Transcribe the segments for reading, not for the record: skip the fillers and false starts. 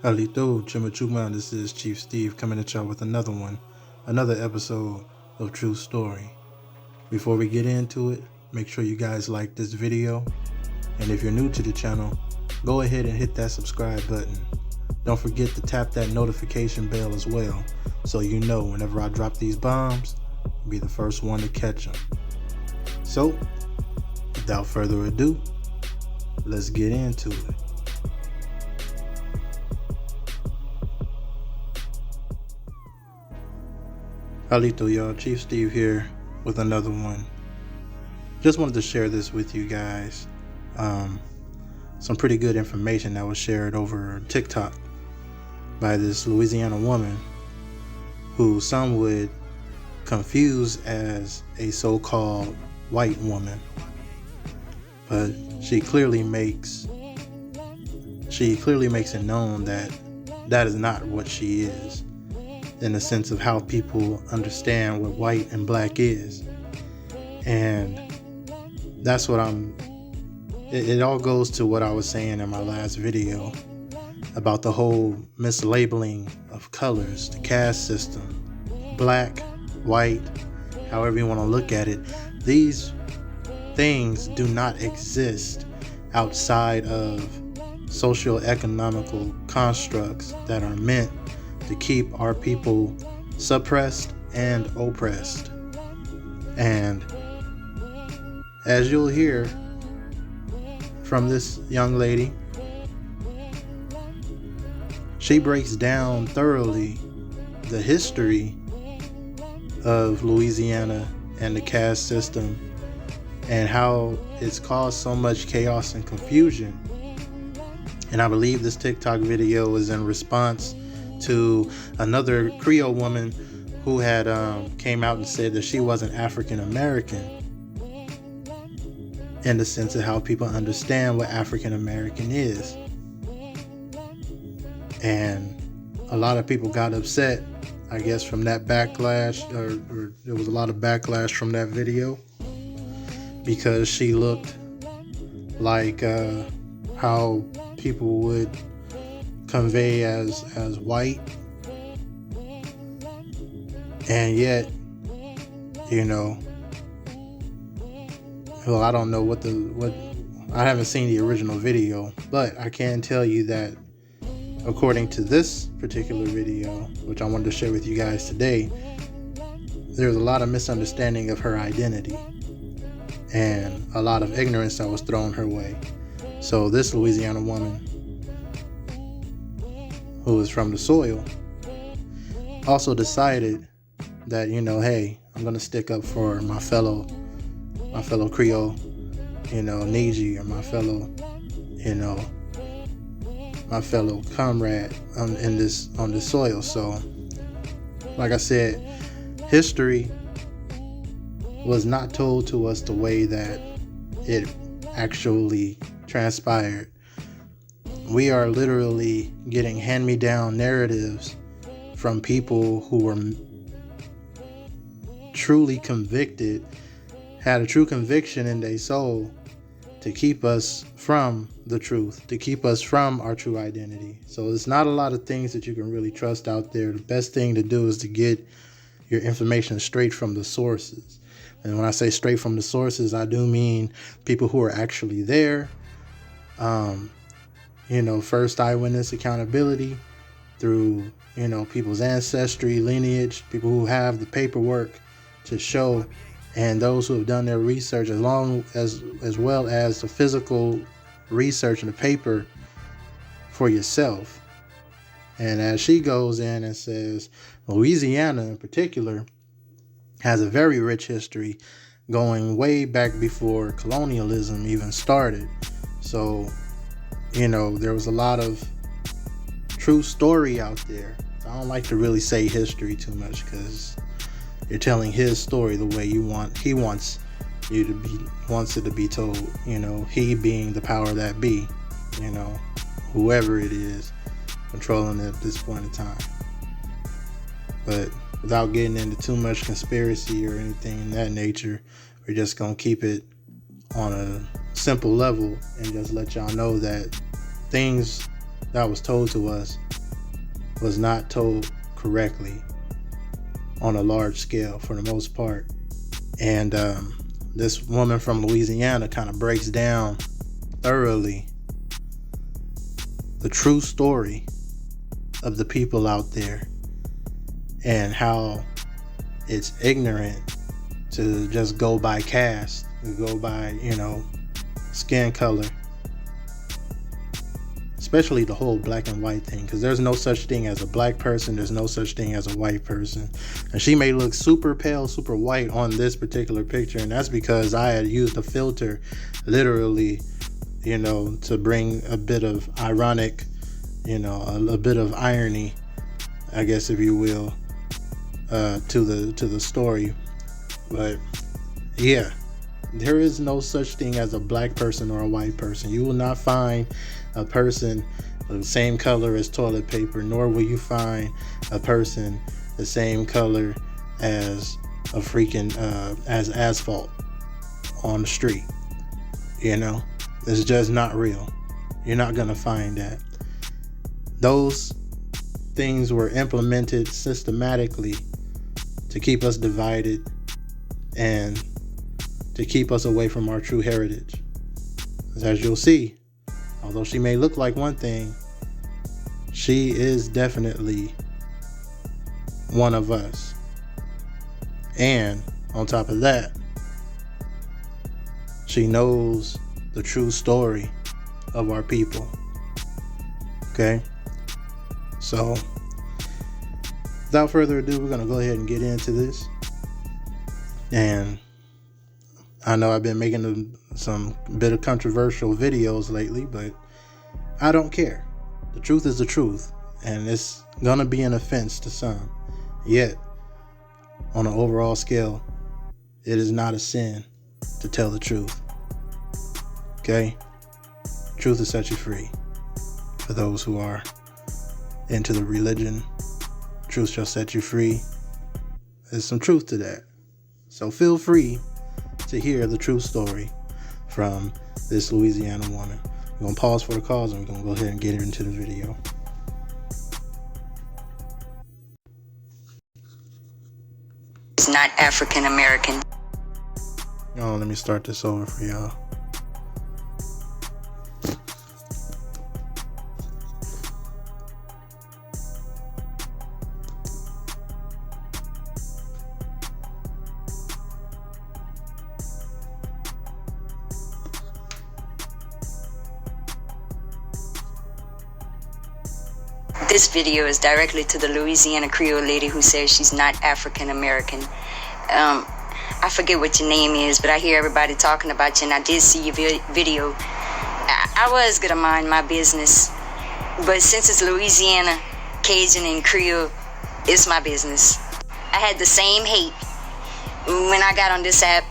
Halito Chimichuma, this is Chief Steve coming at y'all with another episode of True Story. Before we get into it, make sure you guys like this video, and if you're new to the channel, go ahead and hit that subscribe button. Don't forget to tap that notification bell as well, so you know whenever I drop these bombs, you'll be the first one to catch them. So, without further ado, let's get into it. Halito, y'all, Chief Steve here with another one. Just wanted to share this with you guys. Some pretty good information that was shared over TikTok by this Louisiana woman who some would confuse as a so-called white woman. But she clearly makes it known that that is not what she is, in the sense of how people understand what white and black is. And that's what it all goes to what I was saying in my last video about the whole mislabeling of colors, the caste system, black, white, however you want to look at it. These things do not exist outside of socio-economical constructs that are meant to keep our people suppressed and oppressed. And as you'll hear from this young lady, she breaks down thoroughly the history of Louisiana and the caste system and how it's caused so much chaos and confusion. And I believe this TikTok video is in response to another Creole woman who had came out and said that she wasn't African American, in the sense of how people understand what African American is. And a lot of people got upset, I guess, from that backlash, or there was a lot of backlash from that video, because she looked like how people would convey as white. And yet, well, I don't know what I haven't seen the original video, but I can tell you that according to this particular video, which I wanted to share with you guys today, there's a lot of misunderstanding of her identity and a lot of ignorance that was thrown her way. So this Louisiana woman, who is from the soil, also decided that, hey, I'm gonna stick up for my fellow Creole, Niji, or my fellow comrade on this soil. So, like I said, history was not told to us the way that it actually transpired. We are literally getting hand-me-down narratives from people who were truly convicted, had a true conviction in their soul to keep us from the truth, to keep us from our true identity. So there's not a lot of things that you can really trust out there. The best thing to do is to get your information straight from the sources. And when I say straight from the sources, I do mean people who are actually there. First eyewitness accountability through, people's ancestry, lineage, people who have the paperwork to show, and those who have done their research, as well as the physical research and the paper for yourself. And as she goes in and says, Louisiana in particular has a very rich history going way back before colonialism even started. So, there was a lot of true story out there. I don't like to really say history too much, because you're telling his story the way he wants it to be told, he being the power that be, whoever it is controlling it at this point in time. But without getting into too much conspiracy or anything in that nature, we're just going to keep it on a simple level and just let y'all know that things that was told to us was not told correctly on a large scale for the most part. And this woman from Louisiana kind of breaks down thoroughly the true story of the people out there and how it's ignorant to just go by caste, to go by, skin color, especially the whole black and white thing, because there's no such thing as a black person, there's no such thing as a white person. And she may look super pale, super white on this particular picture, and that's because I had used a filter literally, to bring a bit of ironic, a bit of irony, I guess, if you will, to the story. But yeah, there is no such thing as a black person or a white person. You will not find a person the same color as toilet paper, nor will you find a person the same color as a freaking as asphalt on the street. It's just not real. You're not gonna find that. Those things were implemented systematically to keep us divided and to keep us away from our true heritage. As you'll see, although she may look like one thing, she is definitely one of us. And on top of that, she knows the true story of our people. Okay? So, without further ado, we're going to go ahead and get into this. And I know I've been making some bit of controversial videos lately, but I don't care. The truth is the truth, and it's gonna be an offense to some. Yet, on an overall scale, it is not a sin to tell the truth. Okay? Truth will set you free. For those who are into the religion, truth shall set you free. There's some truth to that. So feel free to hear the true story from this Louisiana woman. We're going to pause for the cause and we're going to go ahead and get into the video. It's not African American. Oh, let me start this over for y'all. This video is directly to the Louisiana Creole lady who says she's not African American. I forget what your name is, but I hear everybody talking about you, and I did see your video. I was gonna mind my business, but since it's Louisiana, Cajun, and Creole, it's my business. I had the same hate when I got on this app,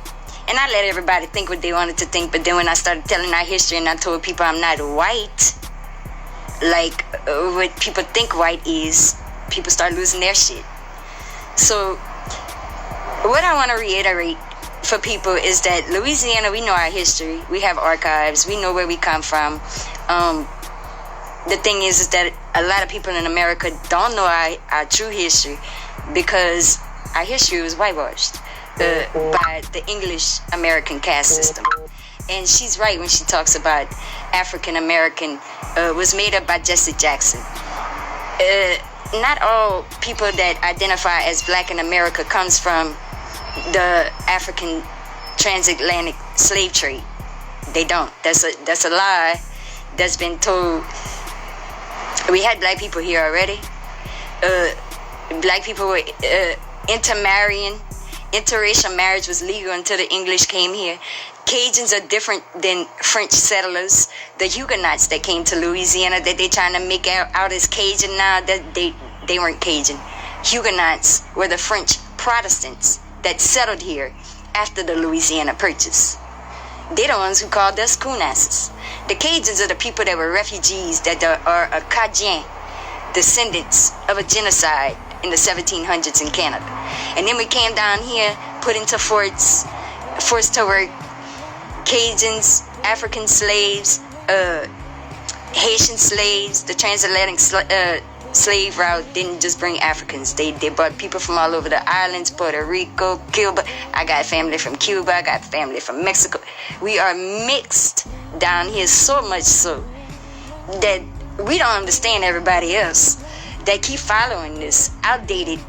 and I let everybody think what they wanted to think, but then when I started telling our history and I told people I'm not white, like what people think white is, people start losing their shit. So what I want to reiterate for people is that Louisiana, we know our history, we have archives, we know where we come from. The thing is that a lot of people in America don't know our true history because our history was whitewashed by the English American caste system. And she's right when she talks about African American was made up by Jesse Jackson. Not all people that identify as black in America comes from the African transatlantic slave trade. They don't. That's a lie that's been told. We had black people here already. Black people were intermarrying. Interracial marriage was legal until the English came here. Cajuns are different than French settlers. The Huguenots that came to Louisiana that they're trying to make out as Cajun now, that they weren't Cajun. Huguenots were the French Protestants that settled here after the Louisiana Purchase. They're the ones who called us Coonasses. The Cajuns are the people that were refugees that are a Cajun, descendants of a genocide in the 1700s in Canada. And then we came down here, put into forts, forced to work. Cajuns, African slaves, Haitian slaves, the transatlantic slave route didn't just bring Africans. They brought people from all over the islands, Puerto Rico, Cuba. I got family from Cuba. I got family from Mexico. We are mixed down here, so much so that we don't understand everybody else. They keep following this outdated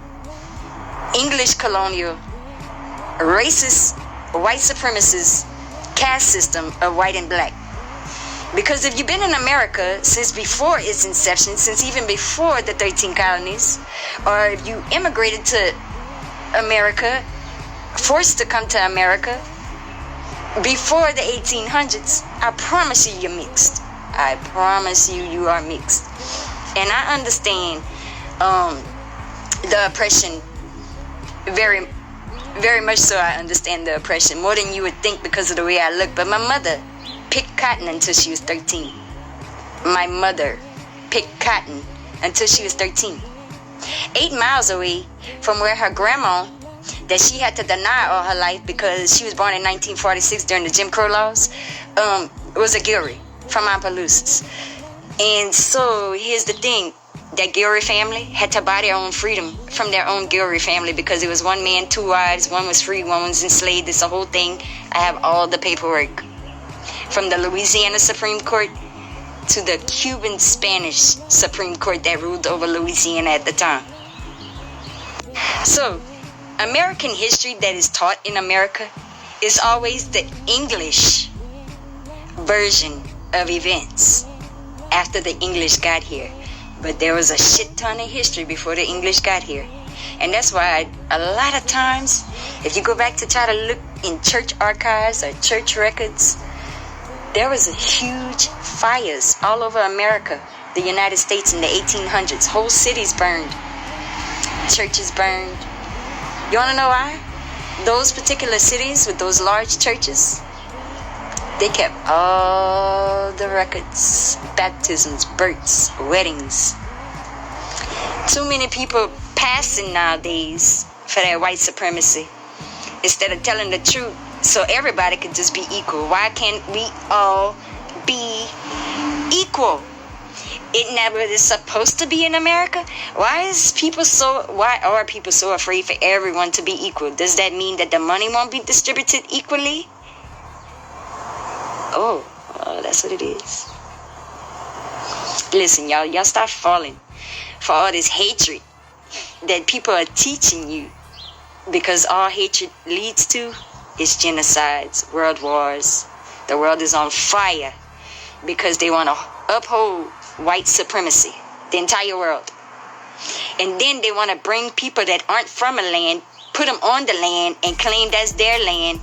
English colonial, racist, white supremacist caste system of white and black. Because if you've been in America since before its inception, since even before the 13 colonies, or if you immigrated to America, forced to come to America before the 1800s, I promise you you're mixed. I promise you you are mixed. And I understand the oppression very, very much so. I understand the oppression more than you would think because of the way I look. But my mother picked cotton until she was 13. My mother picked cotton until she was 13. 8 miles away from where her grandma, that she had to deny all her life because she was born in 1946 during the Jim Crow laws, was a Gilry from Opelousas. And so here's the thing. That Gilry family had to buy their own freedom from their own Gilry family because it was one man, 2 wives, one was free, one was enslaved. It's a whole thing. I have all the paperwork. From the Louisiana Supreme Court to the Cuban Spanish Supreme Court that ruled over Louisiana at the time. So, American history that is taught in America is always the English version of events after the English got here. But there was a shit ton of history before the English got here. And that's why a lot of times, if you go back to try to look in church archives or church records, there was a huge fires all over America, the United States in the 1800s. Whole cities burned. Churches burned. You want to know why? Those particular cities with those large churches, they kept all the records, baptisms, births, weddings. Too many people passing nowadays for their white supremacy instead of telling the truth so everybody could just be equal. Why can't we all be equal? It never is supposed to be in America. Why are people so afraid for everyone to be equal? Does that mean that the money won't be distributed equally? Oh, that's what it is. Listen, y'all stop falling for all this hatred that people are teaching you, because all hatred leads to is genocides, world wars. The world is on fire because they want to uphold white supremacy, the entire world. And then they want to bring people that aren't from a land, put them on the land and claim that's their land.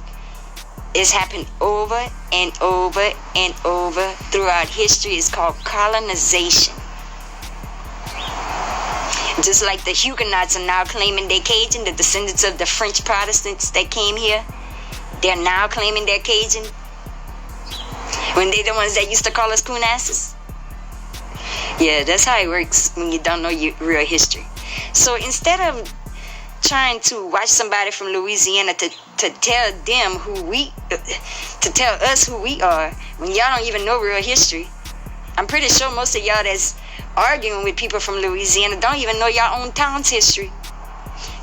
It's happened over and over and over throughout history. It's called colonization. Just like the Huguenots are now claiming they're Cajun, the descendants of the French Protestants that came here, they're now claiming they're Cajun, when they're the ones that used to call us coon asses. Yeah, that's how it works when you don't know your real history. So instead of trying to watch somebody from Louisiana to tell them to tell us who we are, when y'all don't even know real history. I'm pretty sure most of y'all that's arguing with people from Louisiana don't even know your own town's history.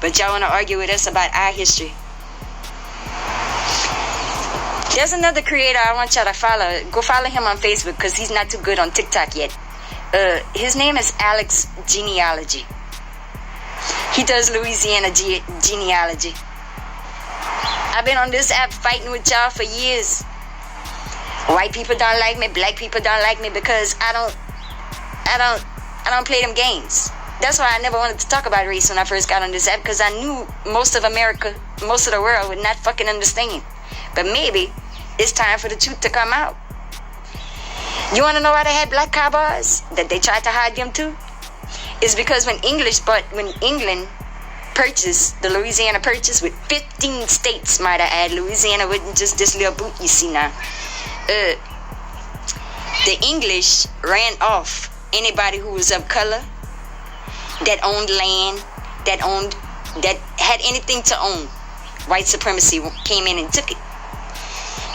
But y'all want to argue with us about our history. There's another creator I want y'all to follow. Go follow him on Facebook because he's not too good on TikTok yet. His name is Alex Genealogy. He does Louisiana genealogy. I've been on this app fighting with y'all for years. White people don't like me, black people don't like me because I don't play them games. That's why I never wanted to talk about race when I first got on this app, because I knew most of America, most of the world would not fucking understand. But maybe it's time for the truth to come out. You want to know why they had black cowboys? That they tried to hide them too? It's because when England purchased the Louisiana Purchase with 15 states, might I add, Louisiana wasn't just this little boot you see now. The English ran off anybody who was of color, that owned land, that had anything to own. White supremacy came in and took it.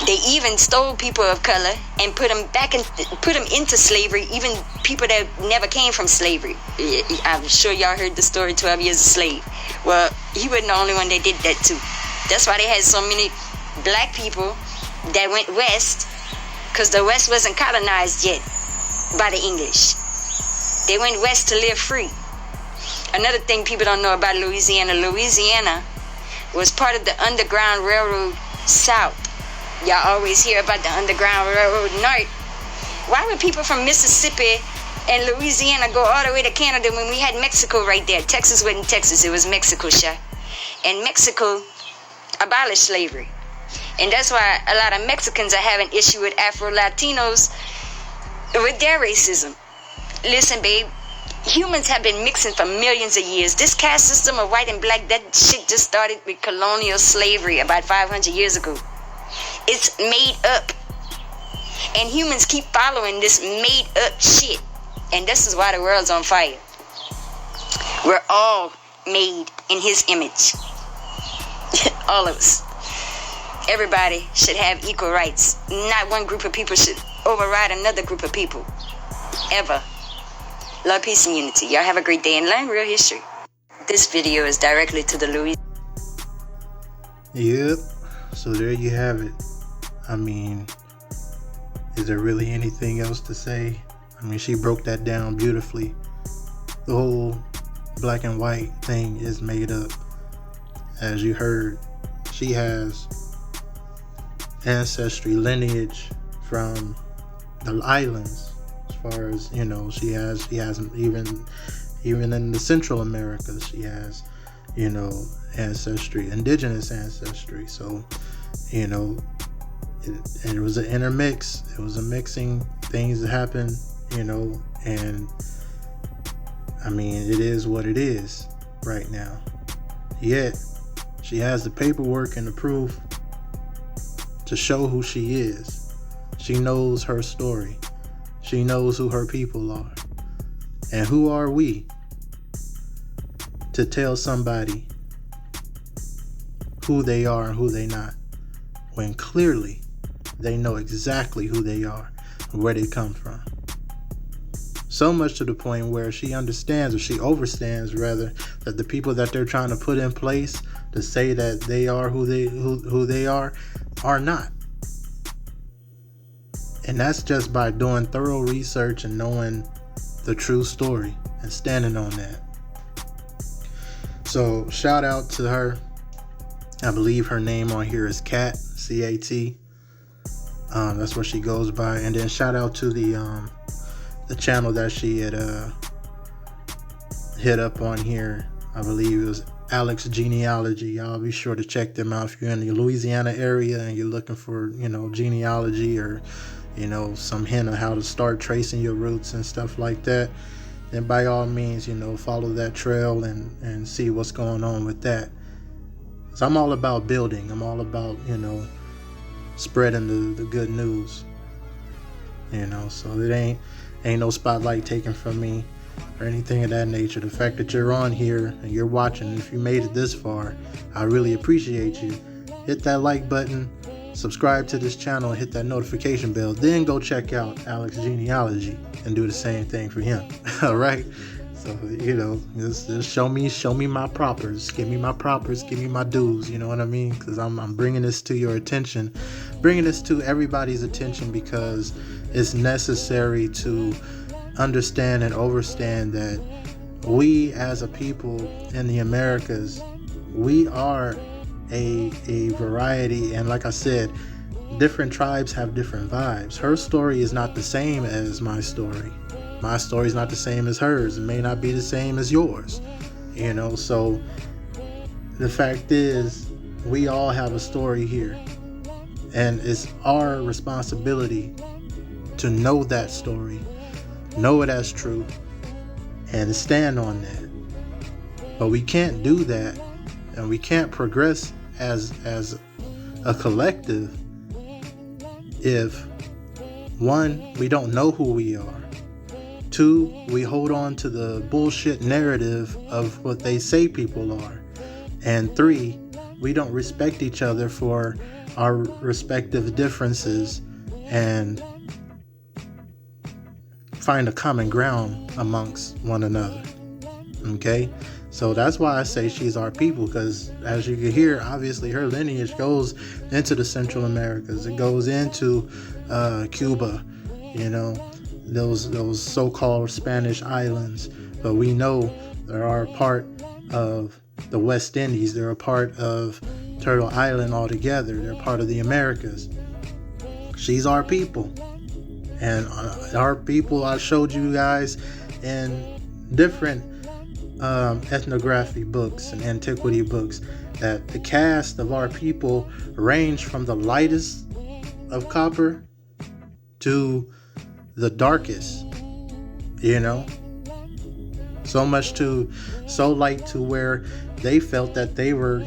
They even stole people of color and put them into slavery, even people that never came from slavery. I'm sure y'all heard the story, 12 Years a Slave. Well, he wasn't the only one that did that too. That's why they had so many black people that went west, because the west wasn't colonized yet by the English. They went west to live free. Another thing people don't know about Louisiana was part of the Underground Railroad South. Y'all always hear about the Underground Railroad North. Why would people from Mississippi and Louisiana go all the way to Canada when we had Mexico right there? Texas wasn't Texas, it was Mexico, sure. And Mexico abolished slavery. And that's why a lot of Mexicans are having issue with Afro-Latinos with their racism. Listen, babe, humans have been mixing for millions of years. This caste system of white and black, that shit just started with colonial slavery about 500 years ago. It's made up. And humans keep following this made up shit. And this is why the world's on fire. We're all made in his image. All of us. Everybody should have equal rights. Not one group of people should override another group of people. Ever. Love, peace, and unity. Y'all have a great day and learn real history. This video is directly to the Louisiana. Yep. So there you have it. I mean, is there really anything else to say? I mean, she broke that down beautifully. The whole black and white thing is made up. As you heard, she has ancestry, lineage from the islands. As far as, you know, she has even in the Central Americas, she has, you know, ancestry, indigenous ancestry. So, you know, it was an intermix. It was a mixing things that happen, you know, and I mean, it is what it is right now. Yet, she has the paperwork and the proof to show who she is. She knows her story. She knows who her people are. And who are we to tell somebody who they are and who they not, when clearly they know exactly who they are and where they come from. So much to the point where she understands, or she overstands rather, that the people that they're trying to put in place to say that they are who they are not. And that's just by doing thorough research and knowing the true story and standing on that. So shout out to her. I believe her name on here is Cat, C-A-T. That's what she goes by. And then shout out to the channel that she had hit up on here. I believe it was Alex Genealogy. Y'all be sure to check them out if you're in the Louisiana area and you're looking for, you know, genealogy or, you know, some hint of how to start tracing your roots and stuff like that. Then by all means, you know, follow that trail and see what's going on with that. So I'm all about building. I'm all about, you know, spreading the good news. You know, so it ain't no spotlight taken from me or anything of that nature. The fact that you're on here and you're watching, if you made it this far, I really appreciate you. Hit that like button, subscribe to this channel, and hit that notification bell. Then go check out Alex Genealogy and do the same thing for him. All right. So, you know, just show me my propers. Give me my propers. Give me my dues. You know what I mean? Because I'm bringing this to your attention, bringing this to everybody's attention, because it's necessary to understand and understand that we as a people in the Americas, we are a variety. And like I said, different tribes have different vibes. Her story is not the same as my story. My story is not the same as hers. It may not be the same as yours. You know, so the fact is, we all have a story here. And it's our responsibility to know that story, know it as true, and stand on that. But we can't do that, and we can't progress as a collective if, one, we don't know who we are. Two, we hold on to the bullshit narrative of what they say people are. And three, we don't respect each other for our respective differences and find a common ground amongst one another. Okay? So that's why I say she's our people, because as you can hear, obviously her lineage goes into the Central Americas. It goes into Cuba, those so-called Spanish islands. But we know they are a part of the West Indies. They're a part of Turtle Island altogether. They're part of the Americas. She's our people. And our people, I showed you guys in different ethnography books and antiquity books that the cast of our people range from the lightest of copper to the darkest, so light to where they felt that they were,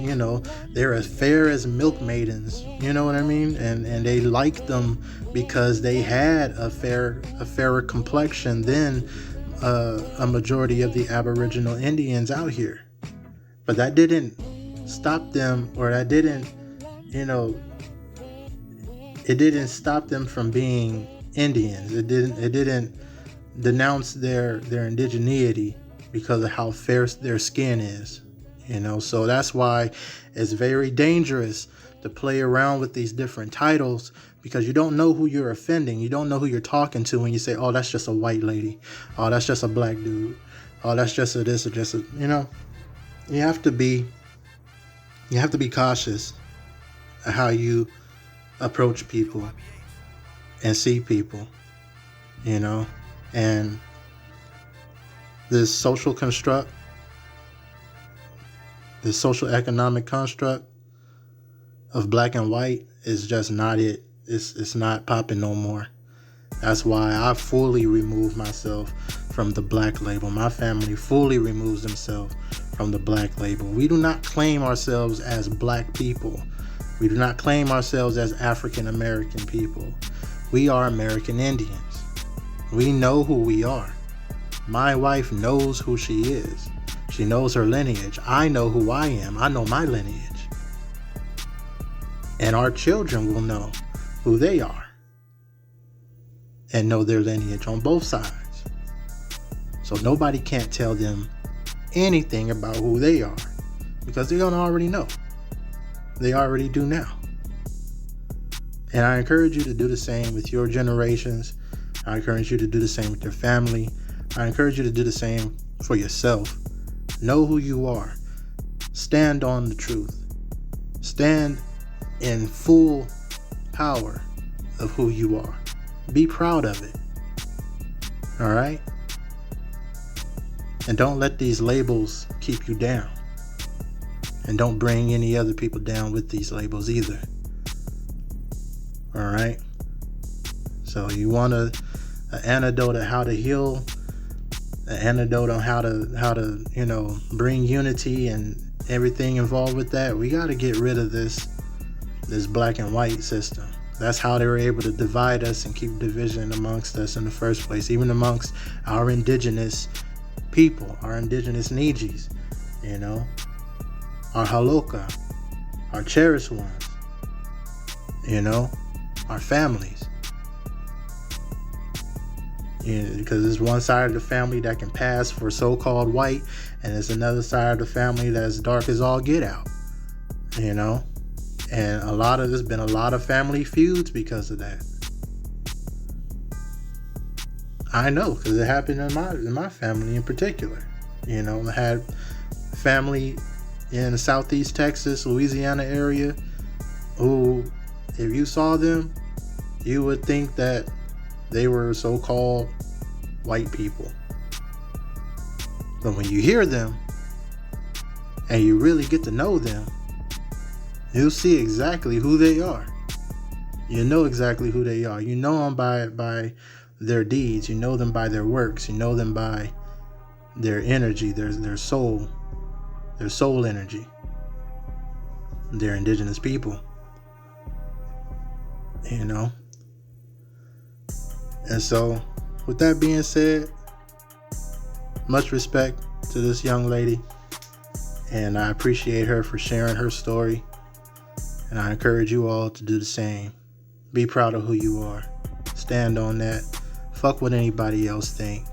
they're as fair as milk maidens, you know what I mean? And they liked them because they had a fairer complexion than a majority of the Aboriginal Indians out here. But that didn't stop them, or that didn't, it didn't stop them from being Indians. It didn't denounce their indigeneity because of how fair their skin is. So that's why it's very dangerous to play around with these different titles, because you don't know who you're offending. You don't know who you're talking to when you say, oh, that's just a white lady. Oh, that's just a black dude. Oh, that's just a this or just a, you have to be cautious of how you approach people and see people, and this social construct, this social economic construct of black and white is just not it. It's not popping no more. That's why I fully remove myself from the black label. My family fully removes themselves from the black label. We do not claim ourselves as black people. We do not claim ourselves as African American people. We are American Indians. We know who we are. My wife knows who she is. She knows her lineage. I know who I am. I know my lineage. And our children will know who they are and know their lineage on both sides. So nobody can't tell them anything about who they are, because they're going to already know. They already do now. And I encourage you to do the same with your generations. I encourage you to do the same with your family. I encourage you to do the same for yourself. Know who you are. Stand on the truth. Stand in full power of who you are. Be proud of it. All right? And don't let these labels keep you down. And don't bring any other people down with these labels either. All right? So you want an antidote of how to heal, an antidote on how to bring unity and everything involved with that. We got to get rid of this black and white system. That's how they were able to divide us and keep division amongst us in the first place, even amongst our indigenous people, our indigenous Nijis, our Haloka, our cherished ones, our families. Because there's one side of the family that can pass for so-called white, and there's another side of the family that's dark as all get out, And there's been a lot of family feuds because of that. I know, because it happened in my family in particular. I had family in the Southeast Texas, Louisiana area, who, if you saw them, you would think that they were so-called white people. But when you hear them and you really get to know them, you'll see exactly who they are. You know exactly who they are. You know them by their deeds. You know them by their works. You know them by their energy, their soul energy. They're indigenous people. And so, with that being said, much respect to this young lady, and I appreciate her for sharing her story. And I encourage you all to do the same. Be proud of who you are. Stand on that. Fuck what anybody else think.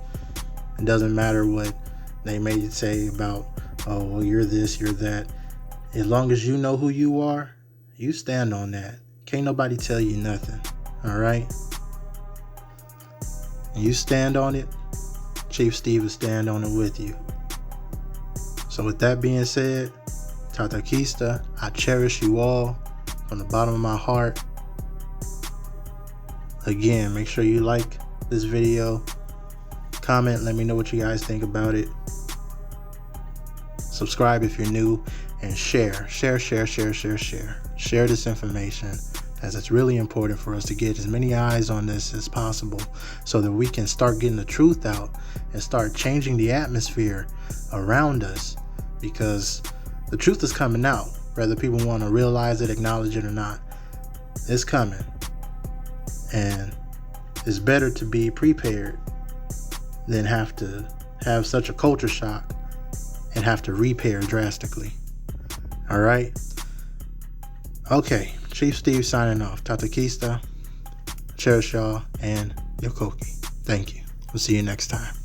It doesn't matter what they may say about, oh, well, you're this, you're that. As long as you know who you are, you stand on that. Can't nobody tell you nothing. All right? And you stand on it, Chief Steve will stand on it with you. So with that being said, Tata Kista, I cherish you all from the bottom of my heart. Again, make sure you like this video, comment, let me know what you guys think about it. Subscribe if you're new, and share this information, as it's really important for us to get as many eyes on this as possible so that we can start getting the truth out and start changing the atmosphere around us, because the truth is coming out, whether people want to realize it, acknowledge it or not. It's coming, and it's better to be prepared than have to have such a culture shock and have to repair drastically. All right. Okay. Chief Steve signing off. Tata Kista. Cherish y'all and Yokoki. Thank you. We'll see you next time.